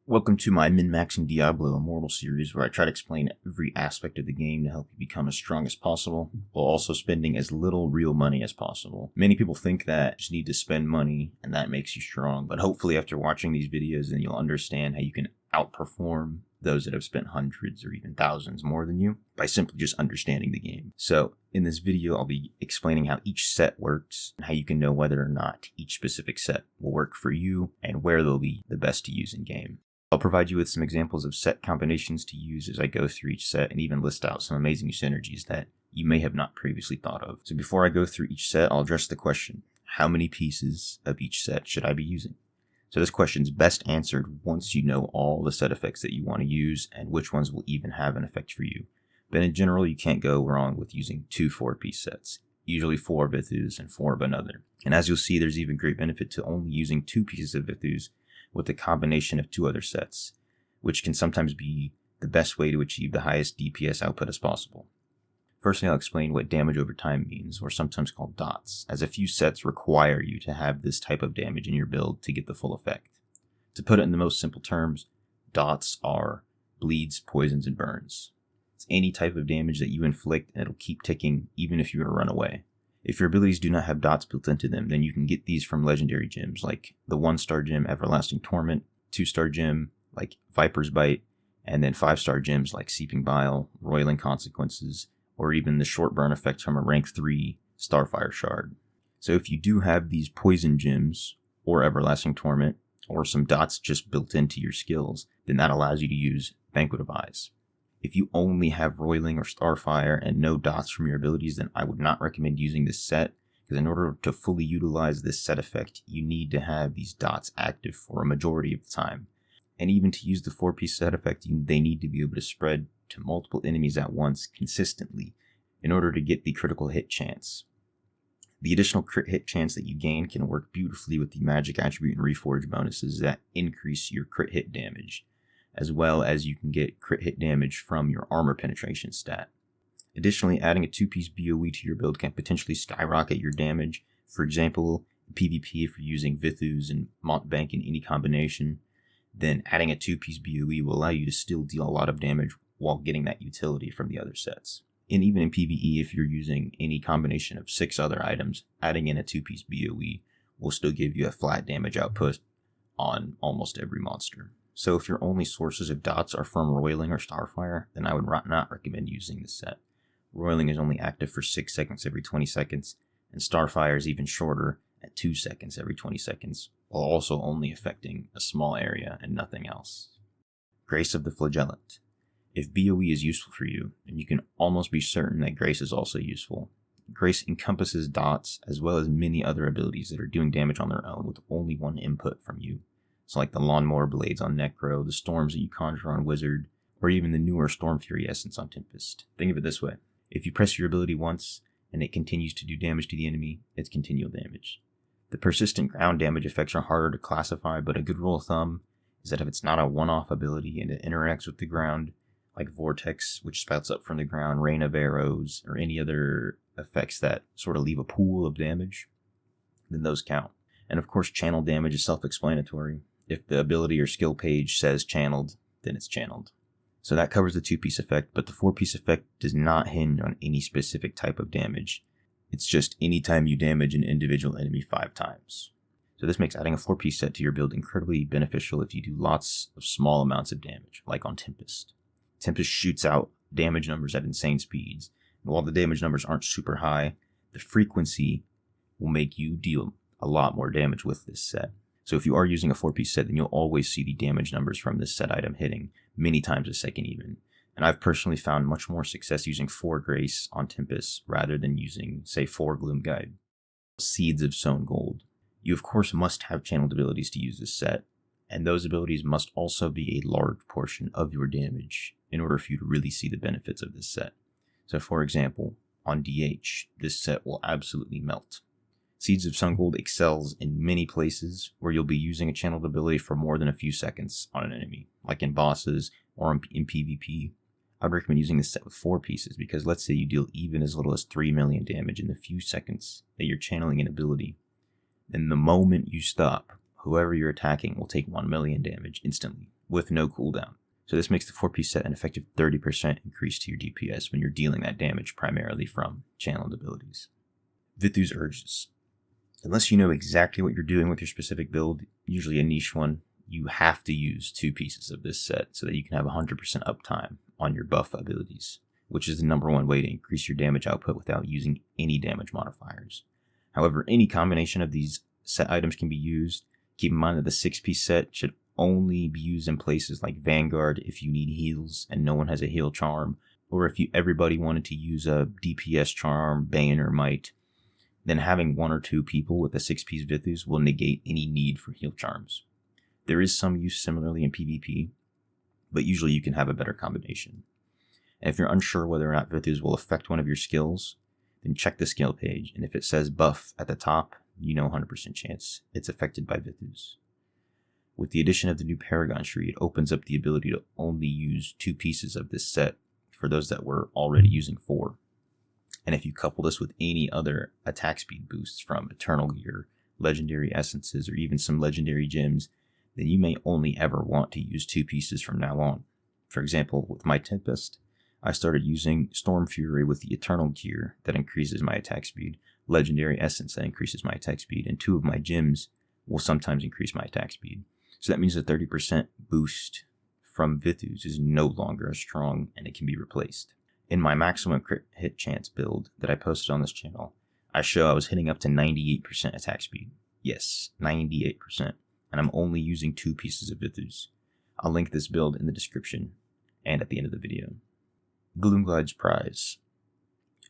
Welcome to my min-maxing Diablo Immortal series, where I try to explain every aspect of the game to help you become as strong as possible, while also spending as little real money as possible. Many people think that you just need to spend money and that makes you strong, but hopefully after watching these videos then you'll understand how you can outperform those that have spent hundreds or even thousands more than you by simply just understanding the game. So in this video I'll be explaining how each set works and how you can know whether or not each specific set will work for you and where they'll be the best to use in game. I'll provide you with some examples of set combinations to use as I go through each set and even list out some amazing synergies that you may have not previously thought of. So before I go through each set, I'll address the question, how many pieces of each set should I be using? So this question is best answered once you know all the set effects that you want to use and which ones will even have an effect for you. But in general, you can't go wrong with using 2 4-piece sets, usually 4 Vithus and 4 of another. And as you'll see, there's even great benefit to only using 2 pieces of Vithus with a combination of 2 other sets, which can sometimes be the best way to achieve the highest DPS output as possible. Firstly, I'll explain what damage over time means, or sometimes called dots, as a few sets require you to have this type of damage in your build to get the full effect. To put it in the most simple terms, dots are bleeds, poisons, and burns. It's any type of damage that you inflict and it'll keep ticking even if you were to run away. If your abilities do not have dots built into them, then you can get these from legendary gems like the 1-star gem Everlasting Torment, 2-star gem like Viper's Bite, and then 5-star gems like Seeping Bile, Roiling Consequences, or even the short burn effect from a rank 3 Starfire Shard. So if you do have these poison gems, or Everlasting Torment, or some dots just built into your skills, then that allows you to use Banquet of Eyes. If you only have Roiling or Starfire and no dots from your abilities, then I would not recommend using this set, because in order to fully utilize this set effect, you need to have these dots active for a majority of the time. And even to use the 4-piece set effect, they need to be able to spread to multiple enemies at once consistently in order to get the critical hit chance. The additional crit hit chance that you gain can work beautifully with the magic attribute and reforge bonuses that increase your crit hit damage, as well as you can get crit hit damage from your armor penetration stat. Additionally, adding a 2-piece BOE to your build can potentially skyrocket your damage. For example, in PvP, if you're using Vithus and Mountebank in any combination, then adding a 2-piece BOE will allow you to still deal a lot of damage while getting that utility from the other sets. And even in PvE, if you're using any combination of 6 other items, adding in a 2-piece BOE will still give you a flat damage output on almost every monster. So if your only sources of dots are from Roiling or Starfire, then I would not recommend using this set. Roiling is only active for 6 seconds every 20 seconds, and Starfire is even shorter at 2 seconds every 20 seconds, while also only affecting a small area and nothing else. Grace of the Flagellant. If BOE is useful for you, then you can almost be certain that Grace is also useful. Grace encompasses dots as well as many other abilities that are doing damage on their own with only one input from you. So like the Lawnmower Blades on Necro, the Storms that you conjure on Wizard, or even the newer Storm Fury Essence on Tempest. Think of it this way. If you press your ability once, and it continues to do damage to the enemy, it's continual damage. The persistent ground damage effects are harder to classify, but a good rule of thumb is that if it's not a one-off ability and it interacts with the ground, like Vortex, which spouts up from the ground, Rain of Arrows, or any other effects that sort of leave a pool of damage, then those count. And of course, channel damage is self-explanatory. If the ability or skill page says channeled, then it's channeled. So that covers the 2-piece effect, but the 4-piece effect does not hinge on any specific type of damage. It's just any time you damage an individual enemy 5 times. So this makes adding a 4-piece set to your build incredibly beneficial if you do lots of small amounts of damage, like on Tempest. Tempest shoots out damage numbers at insane speeds, and while the damage numbers aren't super high, the frequency will make you deal a lot more damage with this set. So if you are using a 4-piece set, then you'll always see the damage numbers from this set item hitting many times a second even. And I've personally found much more success using 4 Grace on Tempest rather than using, say, 4 Gloomguide. Seeds of Sown Gold. You of course must have channeled abilities to use this set, and those abilities must also be a large portion of your damage in order for you to really see the benefits of this set. So for example, on DH, this set will absolutely melt. Seeds of Sown Gold excels in many places where you'll be using a channeled ability for more than a few seconds on an enemy, like in bosses or in PvP. I'd recommend using this set with 4 pieces because let's say you deal even as little as 3 million damage in the few seconds that you're channeling an ability. Then the moment you stop, whoever you're attacking will take 1 million damage instantly, with no cooldown. So this makes the 4-piece set an effective 30% increase to your DPS when you're dealing that damage primarily from channeled abilities. Vithus Urges. Unless you know exactly what you're doing with your specific build, usually a niche one, you have to use 2 pieces of this set so that you can have 100% uptime on your buff abilities, which is the number one way to increase your damage output without using any damage modifiers. However, any combination of these set items can be used. Keep in mind that the 6-piece set should only be used in places like Vanguard if you need heals and no one has a heal charm, or if everybody wanted to use a DPS charm, Bane, or Might. Then having 1 or 2 people with a 6-piece Vithus will negate any need for heal charms. There is some use similarly in PvP, but usually you can have a better combination. And if you're unsure whether or not Vithus will affect one of your skills, then check the skill page, and if it says buff at the top, you know 100% chance it's affected by Vithus. With the addition of the new Paragon tree, it opens up the ability to only use 2 pieces of this set for those that were already using 4. And if you couple this with any other attack speed boosts from Eternal Gear, Legendary Essences, or even some Legendary Gems, then you may only ever want to use 2 pieces from now on. For example, with my Tempest, I started using Storm Fury with the Eternal Gear that increases my attack speed, Legendary Essence that increases my attack speed, and 2 of my gems will sometimes increase my attack speed. So that means a 30% boost from Vithus is no longer as strong and it can be replaced. In my maximum crit hit chance build that I posted on this channel, I show I was hitting up to 98% attack speed. Yes, 98%. And I'm only using 2 pieces of Vithus. I'll link this build in the description and at the end of the video. Gloomguides Prize.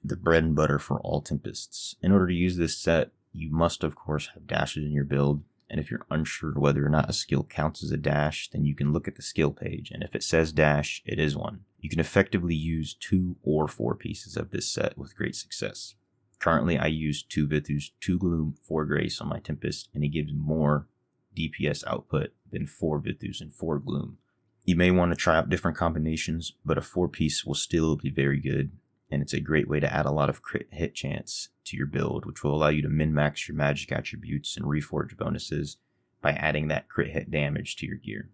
The bread and butter for all Tempests. In order to use this set, you must of course have dashes in your build, and if you're unsure whether or not a skill counts as a dash, then you can look at the skill page, and if it says dash, it is one. You can effectively use 2 or 4 pieces of this set with great success. Currently I use 2 Vithus, 2 Gloom, 4 Grace on my Tempest, and it gives more DPS output than 4 Vithus and 4 Gloom. You may want to try out different combinations, but a 4-piece will still be very good, and it's a great way to add a lot of crit hit chance to your build, which will allow you to min-max your magic attributes and reforge bonuses by adding that crit hit damage to your gear.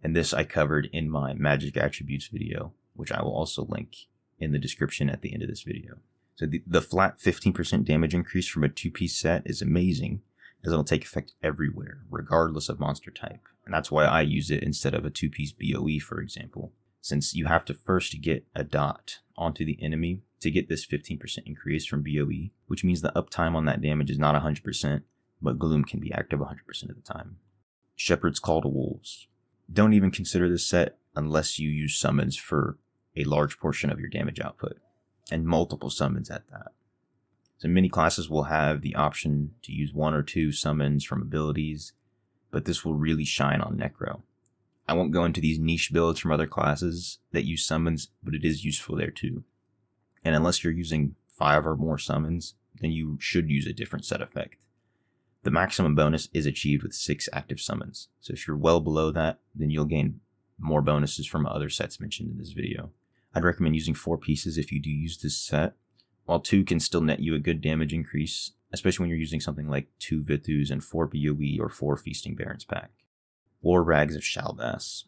And this I covered in my magic attributes video, which I will also link in the description at the end of this video. So the flat 15% damage increase from a 2-piece set is amazing, as it'll take effect everywhere, regardless of monster type. And that's why I use it instead of a 2-piece BOE, for example, since you have to first get a dot onto the enemy to get this 15% increase from BOE, which means the uptime on that damage is not 100%, but Gloom can be active 100% of the time. Shepherd's Call to Wolves. Don't even consider this set unless you use summons for a large portion of your damage output, and multiple summons at that. So many classes will have the option to use 1 or 2 summons from abilities, but this will really shine on Necro. I won't go into these niche builds from other classes that use summons, but it is useful there too. And unless you're using 5 or more summons, then you should use a different set effect. The maximum bonus is achieved with 6 active summons, so if you're well below that, then you'll gain more bonuses from other sets mentioned in this video. I'd recommend using 4 pieces if you do use this set, while 2 can still net you a good damage increase, especially when you're using something like 2 Vithus and 4 BOE or 4 Feasting Barons pack. Or Rags of Shalbass.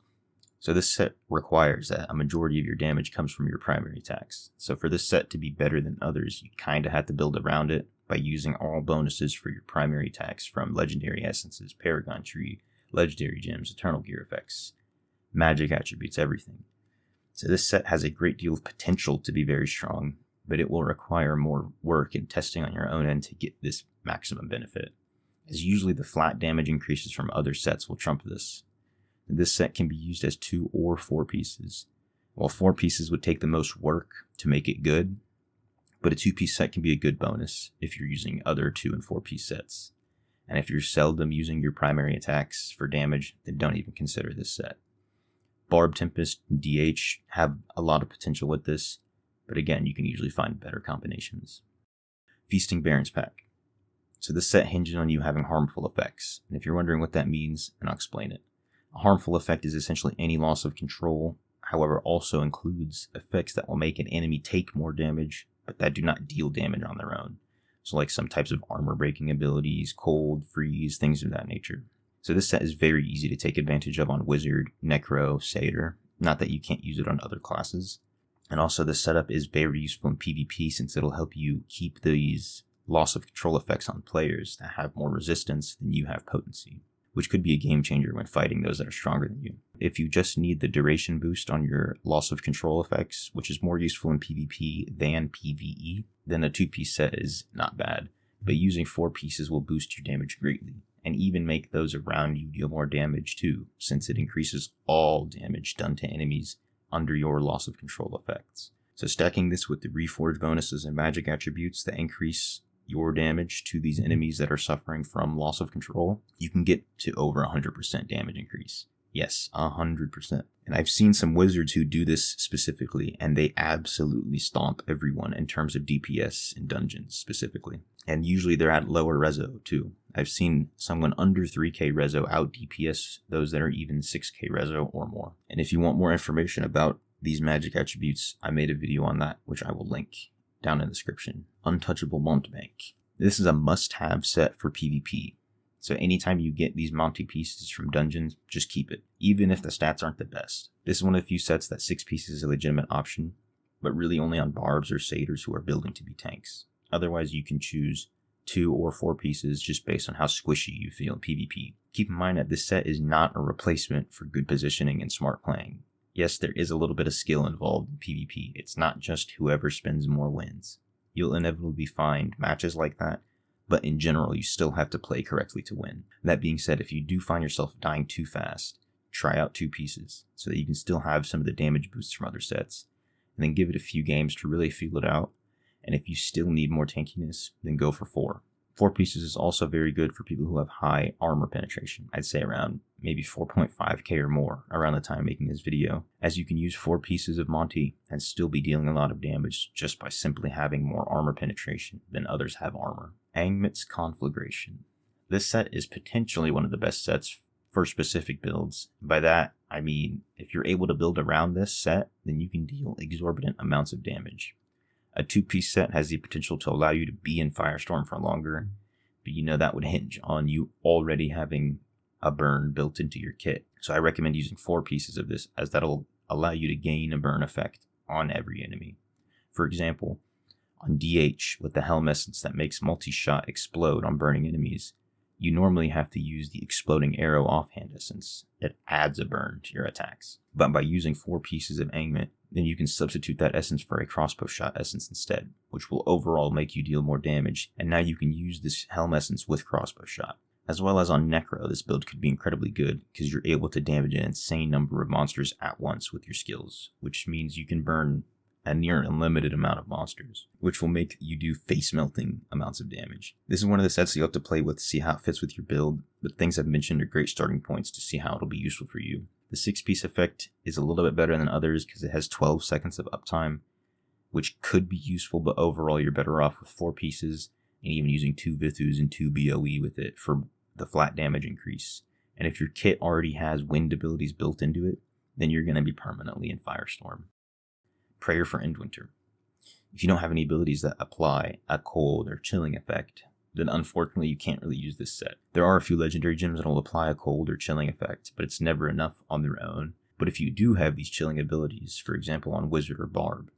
So this set requires that a majority of your damage comes from your primary attacks. So for this set to be better than others, you kinda have to build around it by using all bonuses for your primary attacks from Legendary Essences, Paragon Tree, Legendary Gems, Eternal Gear effects, magic attributes, everything. So this set has a great deal of potential to be very strong, but it will require more work and testing on your own end to get this maximum benefit, as usually the flat damage increases from other sets will trump this. This set can be used as 2 or 4 pieces, while 4 pieces would take the most work to make it good, but a 2-piece set can be a good bonus if you're using other 2 and 4-piece sets. And if you're seldom using your primary attacks for damage, then don't even consider this set. Barb, Tempest, and DH have a lot of potential with this, but again, you can usually find better combinations. Feasting Barons pack. So this set hinges on you having harmful effects, and if you're wondering what that means, then I'll explain it. A harmful effect is essentially any loss of control, however also includes effects that will make an enemy take more damage, but that do not deal damage on their own. So like some types of armor breaking abilities, cold, freeze, things of that nature. So this set is very easy to take advantage of on Wizard, Necro, Satyr. Not that you can't use it on other classes. And also this setup is very useful in PvP since it'll help you keep these loss of control effects on players that have more resistance than you have potency, which could be a game changer when fighting those that are stronger than you. If you just need the duration boost on your loss of control effects, which is more useful in PvP than PvE, then a 2-piece set is not bad. But using 4 pieces will boost your damage greatly, and even make those around you deal more damage too, since it increases all damage done to enemies under your loss of control effects. So stacking this with the Reforge bonuses and magic attributes that increase your damage to these enemies that are suffering from loss of control, you can get to over 100% damage increase. Yes, 100%. And I've seen some wizards who do this specifically, and they absolutely stomp everyone in terms of DPS in dungeons specifically. And usually they're at lower reso too. I've seen someone under 3k reso out DPS those that are even 6k reso or more. And if you want more information about these magic attributes, I made a video on that, which I will link down in the description. Untouchable Mountebank. This is a must-have set for PvP. So anytime you get these Monty pieces from dungeons, just keep it, even if the stats aren't the best. This is one of the few sets that 6 pieces is a legitimate option, but really only on barbs or satyrs who are building to be tanks. Otherwise, you can choose 2 or 4 pieces just based on how squishy you feel in PvP. Keep in mind that this set is not a replacement for good positioning and smart playing. Yes, there is a little bit of skill involved in PvP. It's not just whoever spends more wins. You'll inevitably find matches like that, but in general, you still have to play correctly to win. That being said, if you do find yourself dying too fast, try out 2 pieces so that you can still have some of the damage boosts from other sets, and then give it a few games to really feel it out. And if you still need more tankiness, then go for 4. 4 pieces is also very good for people who have high armor penetration. I'd say around maybe 4.5k or more around the time making this video, as you can use 4 pieces of Monty and still be dealing a lot of damage just by simply having more armor penetration than others have armor. Angmet's Conflagration. This set is potentially one of the best sets for specific builds. By that, I mean, if you're able to build around this set, then you can deal exorbitant amounts of damage. A 2-piece set has the potential to allow you to be in Firestorm for longer, but you know that would hinge on you already having a burn built into your kit. So I recommend using 4 pieces of this, as that'll allow you to gain a burn effect on every enemy. For example, on DH with the Helm Essence that makes multi-shot explode on burning enemies, you normally have to use the Exploding Arrow Offhand Essence that adds a burn to your attacks. But by using 4 pieces of Angmet, then you can substitute that essence for a crossbow shot essence instead, which will overall make you deal more damage, and now you can use this Helm Essence with crossbow shot. As well as on Necro, this build could be incredibly good because you're able to damage an insane number of monsters at once with your skills, which means you can burn a near unlimited amount of monsters, which will make you do face-melting amounts of damage. This is one of the sets you have to play with to see how it fits with your build, but things I've mentioned are great starting points to see how it'll be useful for you. The 6-piece effect is a little bit better than others because it has 12 seconds of uptime, which could be useful, but overall you're better off with 4 pieces and even using 2 Vithus and 2 BOE with it for the flat damage increase. And if your kit already has wind abilities built into it, then you're going to be permanently in Firestorm. Prayer for Endwinter. If you don't have any abilities that apply a cold or chilling effect, then unfortunately you can't really use this set. There are a few legendary gems that will apply a cold or chilling effect, but it's never enough on their own. But if you do have these chilling abilities, for example on Wizard or Barb,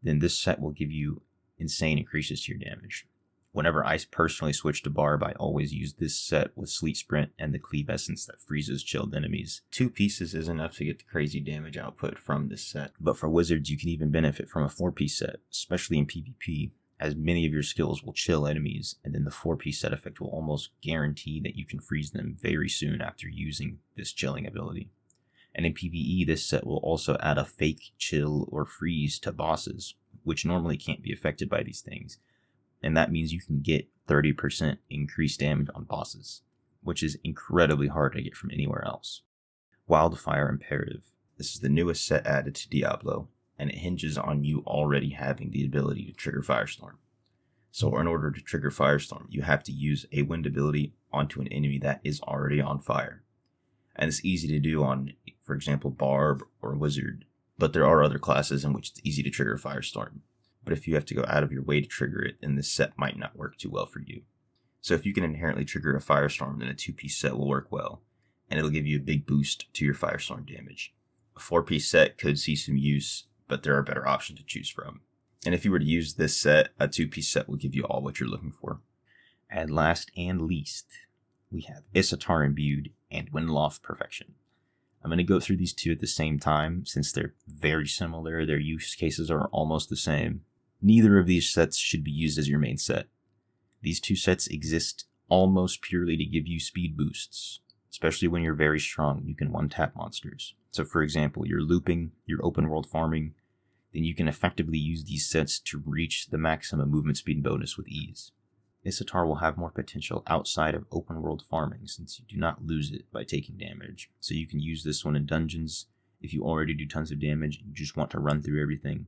then this set will give you insane increases to your damage. Whenever I personally switch to Barb, I always use this set with Sleet Sprint and the Cleave Essence that freezes chilled enemies. 2 pieces is enough to get the crazy damage output from this set. But for wizards, you can even benefit from a 4-piece set, especially in PvP, as many of your skills will chill enemies, and then the 4-piece set effect will almost guarantee that you can freeze them very soon after using this chilling ability. And in PvE, this set will also add a fake chill or freeze to bosses, which normally can't be affected by these things. And that means you can get 30% increased damage on bosses, which is incredibly hard to get from anywhere else. Wildfire Imperative. This is the newest set added to Diablo, and it hinges on you already having the ability to trigger Firestorm. So in order to trigger Firestorm, you have to use a wind ability onto an enemy that is already on fire. And it's easy to do on, for example, Barb or Wizard, but there are other classes in which it's easy to trigger Firestorm. But if you have to go out of your way to trigger it, then this set might not work too well for you. So if you can inherently trigger a Firestorm, then a 2-piece set will work well. and it'll give you a big boost to your Firestorm damage. A 4-piece set could see some use, but there are better options to choose from. And if you were to use this set, a 2-piece set will give you all what you're looking for. And last and least, we have Issatar Imbued and Windloft Perfection. I'm going to go through these two at the same time since they're very similar. Their use cases are almost the same. Neither of these sets should be used as your main set. These two sets exist almost purely to give you speed boosts, especially when you're very strong. You can one-tap monsters. So for example, you're looping, you're open world farming, then you can effectively use these sets to reach the maximum movement speed bonus with ease. Issatar will have more potential outside of open world farming since you do not lose it by taking damage. So you can use this one in dungeons if you already do tons of damage and you just want to run through everything.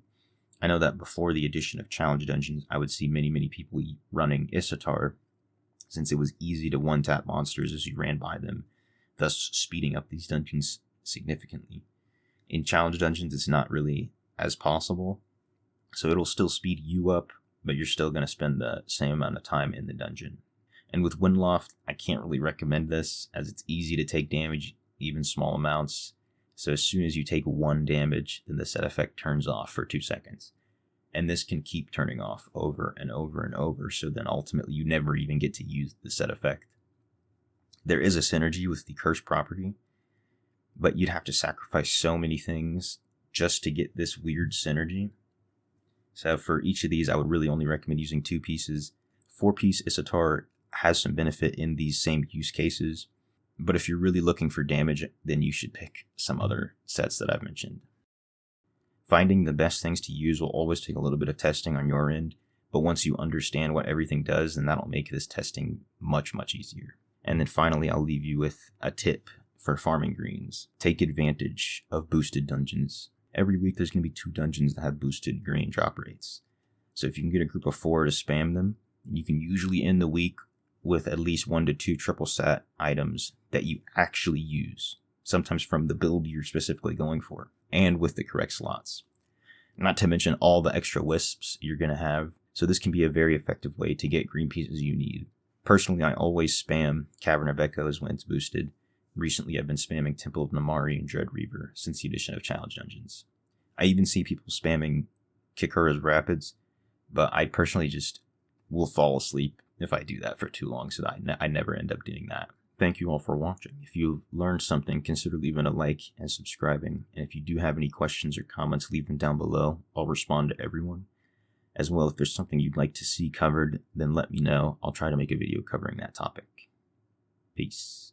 I know that before the addition of challenge dungeons, I would see many people running Issatar since it was easy to one-tap monsters as you ran by them, thus speeding up these dungeons significantly. In challenge dungeons, it's not really as possible, so it'll still speed you up, but you're still going to spend the same amount of time in the dungeon. And with Windloft, I can't really recommend this, as it's easy to take damage, even small amounts. So as soon as you take 1 damage, then the set effect turns off for 2 seconds. And this can keep turning off over and over and over, so then ultimately you never even get to use the set effect. There is a synergy with the curse property, but you'd have to sacrifice so many things just to get this weird synergy. So for each of these, I would really only recommend using 2 pieces. 4-piece Issatar has some benefit in these same use cases, but if you're really looking for damage, then you should pick some other sets that I've mentioned. Finding the best things to use will always take a little bit of testing on your end, but once you understand what everything does, then that'll make this testing much easier. And then finally, I'll leave you with a tip for farming greens. Take advantage of boosted dungeons. Every week there's going to be 2 dungeons that have boosted green drop rates. So if you can get a group of 4 to spam them, you can usually end the week with at least 1 to 2 triple sat items that you actually use, sometimes from the build you're specifically going for, and with the correct slots. Not to mention all the extra wisps you're going to have, so this can be a very effective way to get green pieces you need. Personally, I always spam Cavern of Echoes when it's boosted. Recently, I've been spamming Temple of Namari and Dread Reaver since the addition of challenge dungeons. I even see people spamming Kikura's Rapids, but I personally just will fall asleep if I do that for too long, so that I never end up doing that. Thank you all for watching. If you learned something, consider leaving a like and subscribing. And if you do have any questions or comments, leave them down below. I'll respond to everyone. As well, if there's something you'd like to see covered, then let me know. I'll try to make a video covering that topic. Peace.